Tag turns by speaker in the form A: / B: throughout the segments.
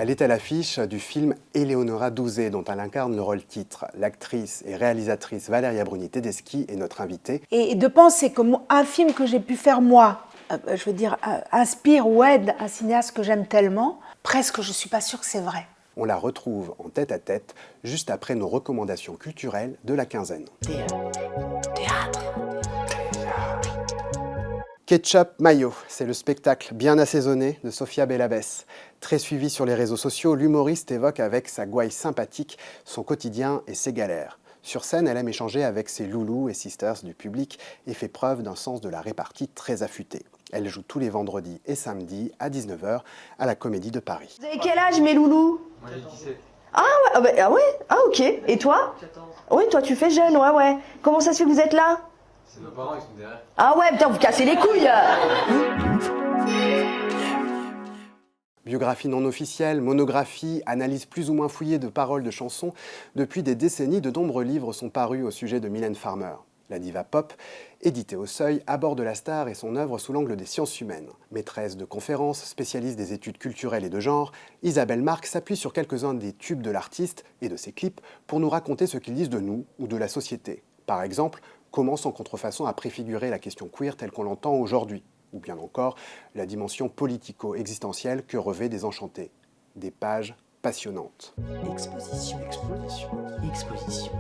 A: Elle est à l'affiche du film Eleonora Duse, dont elle incarne le rôle titre. L'actrice et réalisatrice Valeria Bruni Tedeschi est notre invitée.
B: Et de penser qu'un film que j'ai pu faire moi, inspire ou aide un cinéaste que j'aime tellement, presque je ne suis pas sûre que c'est vrai.
A: On la retrouve en tête-à-tête, juste après nos recommandations culturelles de la quinzaine.
B: Théâtre.
A: Ketchup Mayo, c'est le spectacle bien assaisonné de Sofia Bellavès. Très suivi sur les réseaux sociaux, l'humoriste évoque avec sa gouaille sympathique son quotidien et ses galères. Sur scène, elle aime échanger avec ses loulous et sisters du public et fait preuve d'un sens de la répartie très affûté. Elle joue tous les vendredis et samedis à 19h à la Comédie de Paris.
C: Vous avez quel âge, mes loulous?
D: Moi j'ai 17.
C: Ah ouais, ok. Et toi?
D: 14.
C: Oui, toi tu fais jeune, ouais. Comment ça se fait que vous êtes là?
D: C'est nos parents, ils sont derrière.
C: Ah ouais, putain, vous cassez les couilles.
A: Biographie non officielle, monographie, analyse plus ou moins fouillée de paroles de chansons, depuis des décennies, de nombreux livres sont parus au sujet de Mylène Farmer. La diva pop, éditée au Seuil, aborde la star et son œuvre sous l'angle des sciences humaines. Maîtresse de conférences, spécialiste des études culturelles et de genre, Isabelle Marc s'appuie sur quelques-uns des tubes de l'artiste et de ses clips pour nous raconter ce qu'ils disent de nous ou de la société. Par exemple, comment Sans Contrefaçon a préfiguré la question queer telle qu'on l'entend aujourd'hui, ou bien encore la dimension politico-existentielle que revêt Désenchanté. Des pages passionnantes.
E: Exposition.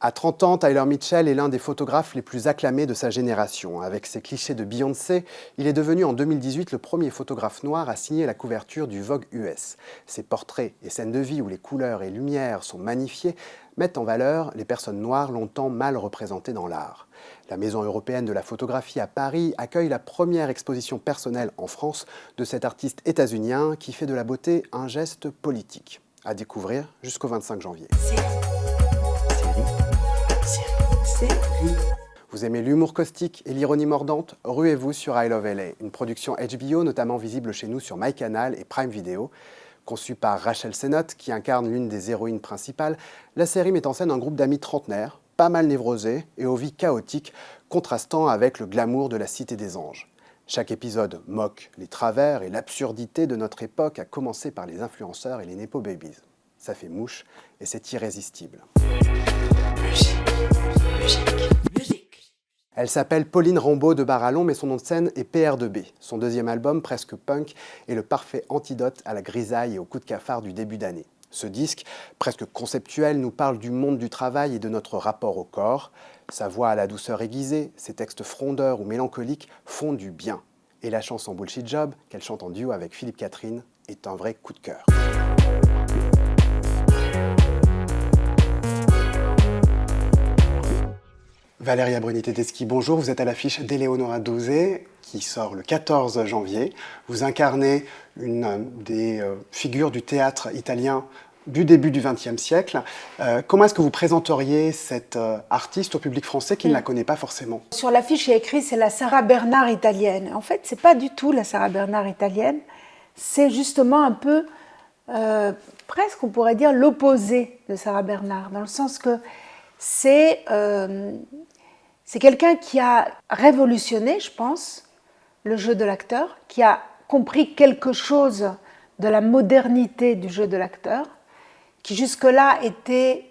A: À 30 ans, Tyler Mitchell est l'un des photographes les plus acclamés de sa génération. Avec ses clichés de Beyoncé, il est devenu en 2018 le premier photographe noir à signer la couverture du Vogue US. Ses portraits et scènes de vie où les couleurs et lumières sont magnifiées mettent en valeur les personnes noires longtemps mal représentées dans l'art. La Maison européenne de la photographie à Paris accueille la première exposition personnelle en France de cet artiste états-unien qui fait de la beauté un geste politique. À découvrir jusqu'au 25 janvier. Vous aimez l'humour caustique et l'ironie mordante? Ruez-vous sur I Love LA, une production HBO notamment visible chez nous sur MyCanal et Prime Video. Conçue par Rachel Sennott, qui incarne l'une des héroïnes principales, la série met en scène un groupe d'amis trentenaires, pas mal névrosés et aux vies chaotiques, contrastant avec le glamour de la Cité des Anges. Chaque épisode moque les travers et l'absurdité de notre époque, à commencer par les influenceurs et les Nepo Babies. Ça fait mouche et c'est irrésistible. Elle s'appelle Pauline Rambaud de Barallon, mais son nom de scène est PR2B. Son deuxième album, presque punk, est le parfait antidote à la grisaille et au coup de cafard du début d'année. Ce disque, presque conceptuel, nous parle du monde du travail et de notre rapport au corps. Sa voix à la douceur aiguisée, ses textes frondeurs ou mélancoliques font du bien. Et la chanson Bullshit Job, qu'elle chante en duo avec Philippe Catherine, est un vrai coup de cœur. Valeria Bruni Tedeschi, bonjour. Vous êtes à l'affiche d'Eleonora Duse, qui sort le 14 janvier. Vous incarnez une des figures du théâtre italien du début du XXe siècle. Comment est-ce que vous présenteriez cette artiste au public français qui ne la connaît pas forcément?
B: Sur l'affiche, il y a écrit « c'est la Sarah Bernard italienne ». En fait, ce n'est pas du tout la Sarah Bernard italienne. C'est justement un peu, presque on pourrait dire, l'opposé de Sarah Bernard, dans le sens que c'est quelqu'un qui a révolutionné, je pense, le jeu de l'acteur, qui a compris quelque chose de la modernité du jeu de l'acteur, qui jusque-là était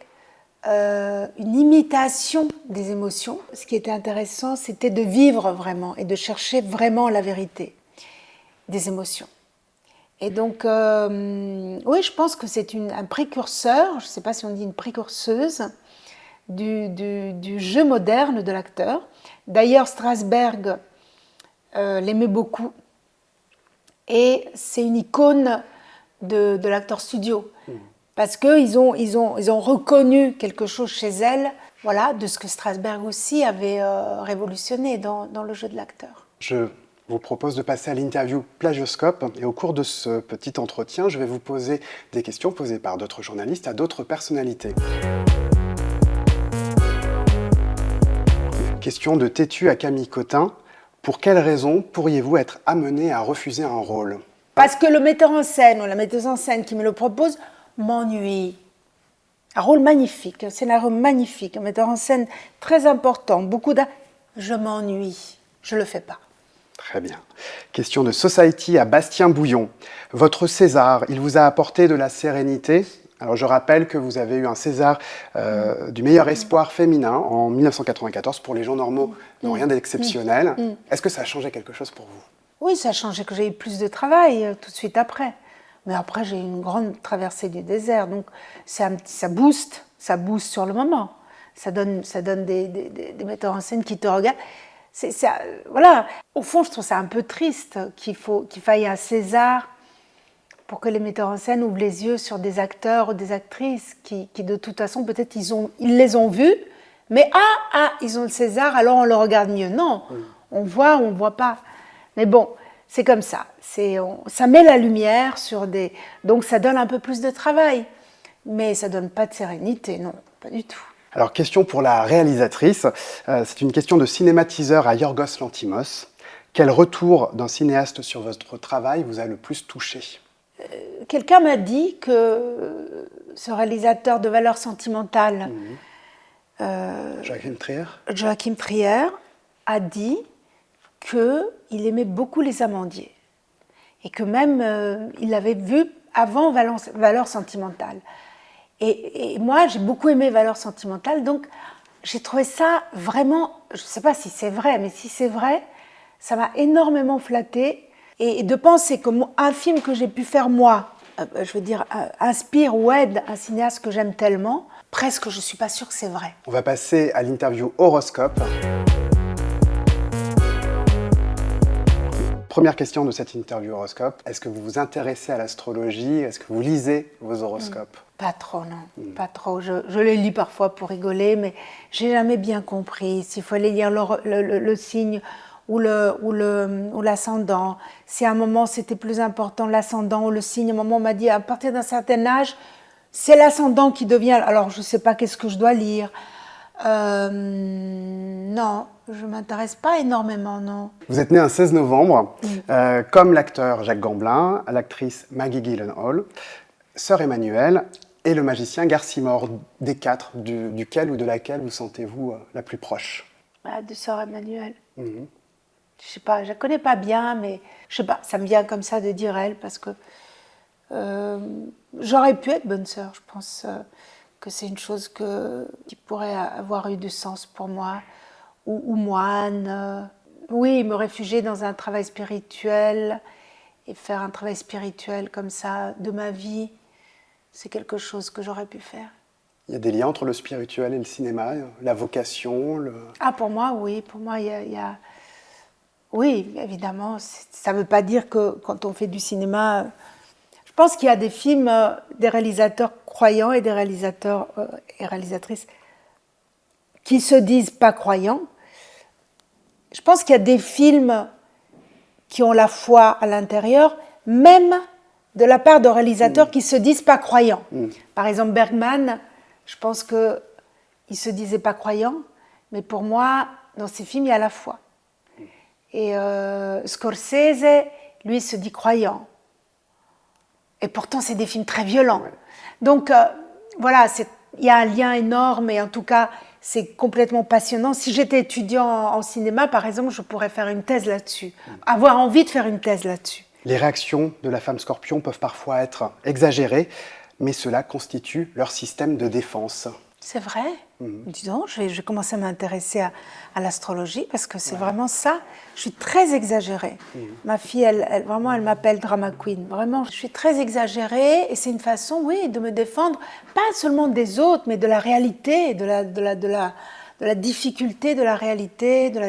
B: une imitation des émotions. Ce qui était intéressant, c'était de vivre vraiment et de chercher vraiment la vérité des émotions. Et donc, oui, je pense que c'est un précurseur, je ne sais pas si on dit une précurseuse, du jeu moderne de l'acteur. D'ailleurs, Strasberg l'aimait beaucoup et c'est une icône de l'acteur studio parce qu'ils ont reconnu quelque chose chez elle, voilà, de ce que Strasberg aussi avait révolutionné dans le jeu de l'acteur.
A: Je vous propose de passer à l'interview Plagioscope et au cours de ce petit entretien, je vais vous poser des questions posées par d'autres journalistes à d'autres personnalités. Question de Tétu à Camille Cotin. Pour quelles raisons pourriez-vous être amené à refuser un rôle?
B: Parce que le metteur en scène ou la metteuse en scène qui me le propose m'ennuie. Un rôle magnifique, un scénario magnifique, un metteur en scène très important, je m'ennuie, je ne le fais pas.
A: Très bien. Question de Society à Bastien Bouillon. Votre César, il vous a apporté de la sérénité? Alors je rappelle que vous avez eu un César du meilleur espoir féminin en 1994. Pour les gens normaux, n'ont rien d'exceptionnel. Est-ce que ça a changé quelque chose pour vous?
B: Oui, ça a changé que j'ai eu plus de travail tout de suite après. Mais après, j'ai eu une grande traversée du désert. Donc ça booste sur le moment. Ça donne des metteurs en scène qui te regardent. Voilà. Au fond, je trouve ça un peu triste qu'il faille un César pour que les metteurs en scène ouvrent les yeux sur des acteurs ou des actrices qui de toute façon, peut-être ils les ont vus, mais ils ont le César, alors on le regarde mieux. Non, on voit ou on ne voit pas. Mais bon, c'est comme ça. Ça met la lumière sur des... Donc ça donne un peu plus de travail, mais ça ne donne pas de sérénité, non, pas du tout.
A: Alors, question pour la réalisatrice. C'est une question de cinématiseur à Yorgos Lanthimos. Quel retour d'un cinéaste sur votre travail vous a le plus touché?
B: Quelqu'un m'a dit que ce réalisateur de valeurs sentimentales, Joachim Trier, a dit qu'il aimait beaucoup les amandiers et que même il l'avait vu avant Valeurs sentimentales. Et moi, j'ai beaucoup aimé Valeurs sentimentales, donc j'ai trouvé ça vraiment, je ne sais pas si c'est vrai, mais si c'est vrai, ça m'a énormément flattée. Et de penser qu'un film que j'ai pu faire moi, je veux dire, inspire ou aide un cinéaste que j'aime tellement, presque je ne suis pas sûre que c'est vrai.
A: On va passer à l'interview horoscope. Première question de cette interview horoscope. Est-ce que vous vous intéressez à l'astrologie? Est-ce que vous lisez vos horoscopes?
B: Pas trop, non. Pas trop. Je les lis parfois pour rigoler, mais j'ai jamais bien compris s'il fallait lire le signe ou l'ascendant. Si à un moment c'était plus important l'ascendant ou le signe, à un moment on m'a dit à partir d'un certain âge, c'est l'ascendant qui devient... Alors je ne sais pas qu'est-ce que je dois lire. Non, je ne m'intéresse pas énormément, non.
A: Vous êtes né un 16 novembre, comme l'acteur Jacques Gamblin, l'actrice Maggie Gyllenhaal, sœur Emmanuelle et le magicien Garcimore. Des quatre, duquel ou de laquelle vous sentez-vous la plus proche?
B: De sœur Emmanuelle. Je sais pas, je la connais pas bien, mais je sais pas, ça me vient comme ça de dire elle, parce que j'aurais pu être bonne sœur. Je pense que c'est une chose qui pourrait avoir eu du sens pour moi, ou moine. Oui, me réfugier dans un travail spirituel et faire un travail spirituel comme ça de ma vie, c'est quelque chose que j'aurais pu faire.
A: Il y a des liens entre le spirituel et le cinéma, la vocation,
B: pour moi, oui. Pour moi, il y a... Oui, évidemment. Ça ne veut pas dire que quand on fait du cinéma... Je pense qu'il y a des films, des réalisateurs croyants et des réalisateurs et réalisatrices qui se disent pas croyants. Je pense qu'il y a des films qui ont la foi à l'intérieur, même de la part de réalisateurs qui se disent pas croyants. Par exemple, Bergman, je pense qu'il ne se disait pas croyant, mais pour moi, dans ses films, il y a la foi. Et Scorsese, lui, se dit croyant. Et pourtant, c'est des films très violents. Ouais. Donc, voilà, il y a un lien énorme, et en tout cas, c'est complètement passionnant. Si j'étais étudiant en cinéma, par exemple, je pourrais faire une thèse là-dessus, avoir envie de faire une thèse là-dessus.
A: Les réactions de la femme scorpion peuvent parfois être exagérées, mais cela constitue leur système de défense.
B: C'est vrai. Dis donc, je vais commencer à m'intéresser à l'astrologie, parce que c'est vraiment ça. Je suis très exagérée. Ma fille, elle m'appelle Drama Queen. Vraiment, je suis très exagérée, et c'est une façon, oui, de me défendre, pas seulement des autres, mais de la réalité, de la difficulté de la réalité, de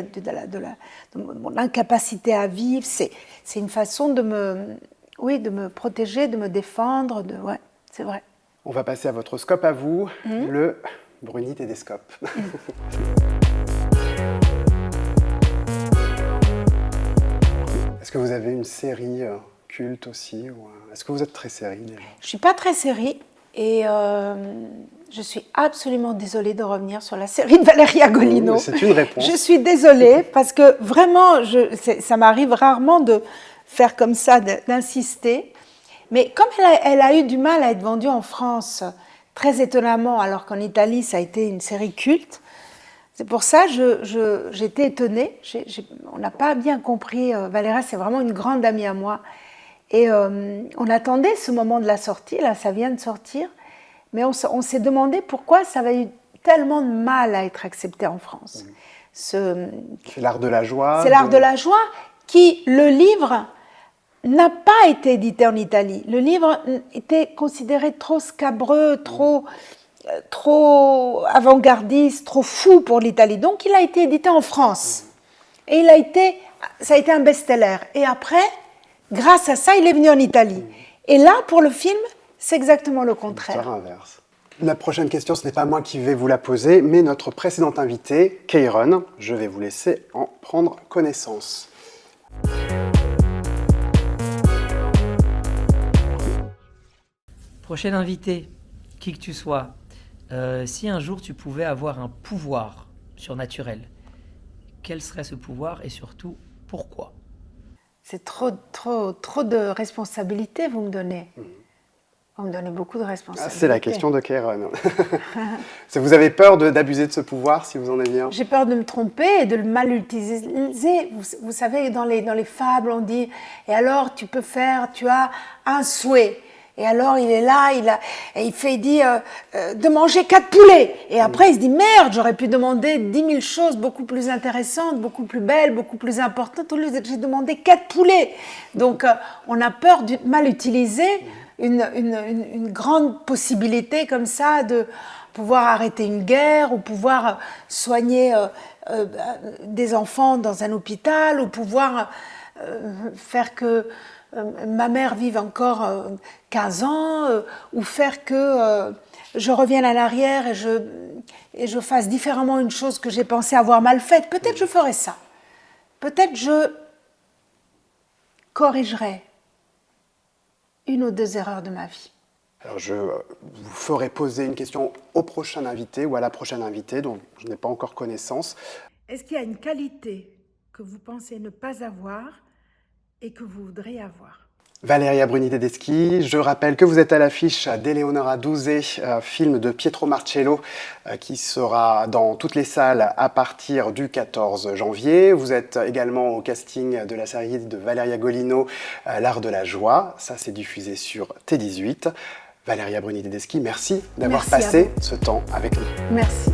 B: mon incapacité à vivre. C'est une façon de me protéger, de me défendre. Ouais, c'est vrai.
A: On va passer à votre scope à vous, le Bruni-Tédescope. Est-ce que vous avez une série culte aussi Est-ce que vous êtes très série déjà?
B: Je ne suis pas très série, et je suis absolument désolée de revenir sur la série de Valérie Agolino.
A: C'est une réponse.
B: Je suis désolée, parce que vraiment, ça m'arrive rarement de faire comme ça, d'insister. Mais comme elle a eu du mal à être vendue en France, très étonnamment, alors qu'en Italie, ça a été une série culte, C'est pour ça que j'étais étonnée. On n'a pas bien compris. Valéria, c'est vraiment une grande amie à moi. Et on attendait ce moment de la sortie. Là, ça vient de sortir. Mais on s'est demandé pourquoi ça avait eu tellement de mal à être accepté en France.
A: C'est l'art de la joie.
B: C'est l'art de la joie qui, le livre, n'a pas été édité en Italie. Le livre était considéré trop scabreux, trop avant-gardiste, trop fou pour l'Italie. Donc il a été édité en France. Et ça a été un best-seller. Et après, grâce à ça, il est venu en Italie. Et là, pour le film, c'est exactement le contraire.
A: C'est inverse. La prochaine question, ce n'est pas moi qui vais vous la poser, mais notre précédente invitée, Keiron. Je vais vous laisser en prendre connaissance.
D: Prochaine invitée, qui que tu sois, si un jour tu pouvais avoir un pouvoir surnaturel, quel serait ce pouvoir et surtout pourquoi?
B: C'est trop de responsabilités, vous me donnez. Vous me donnez beaucoup de responsabilités.
A: C'est la question de Keiron. Vous avez peur d'abuser de ce pouvoir, si vous en avez un?
B: J'ai peur de me tromper et de le mal utiliser. Vous savez, dans les fables, on dit « Et alors, tu as un souhait ». Et alors, il est là, il dit de manger 4 poulets. Et après, il se dit, merde, j'aurais pu demander 10 000 choses beaucoup plus intéressantes, beaucoup plus belles, beaucoup plus importantes. Au lieu de j'ai demandé 4 poulets. Donc, on a peur de mal utiliser une grande possibilité comme ça de pouvoir arrêter une guerre ou pouvoir soigner des enfants dans un hôpital ou pouvoir faire que ma mère vive encore 15 ans, ou faire que je revienne en arrière et je fasse différemment une chose que j'ai pensé avoir mal faite. Peut-être je ferai ça. Peut-être je corrigerai une ou 2 erreurs de ma vie.
A: Alors je vous ferai poser une question au prochain invité ou à la prochaine invitée, dont je n'ai pas encore connaissance.
B: Est-ce qu'il y a une qualité que vous pensez ne pas avoir et que vous voudriez avoir?
A: Valeria Bruni Tedeschi, je rappelle que vous êtes à l'affiche d'Eleonora Duse, film de Pietro Marcello qui sera dans toutes les salles à partir du 14 janvier. Vous êtes également au casting de la série de Valeria Golino, L'art de la joie. Ça, c'est diffusé sur T18. Valeria Bruni Tedeschi, merci d'avoir passé ce temps avec nous.
B: Merci.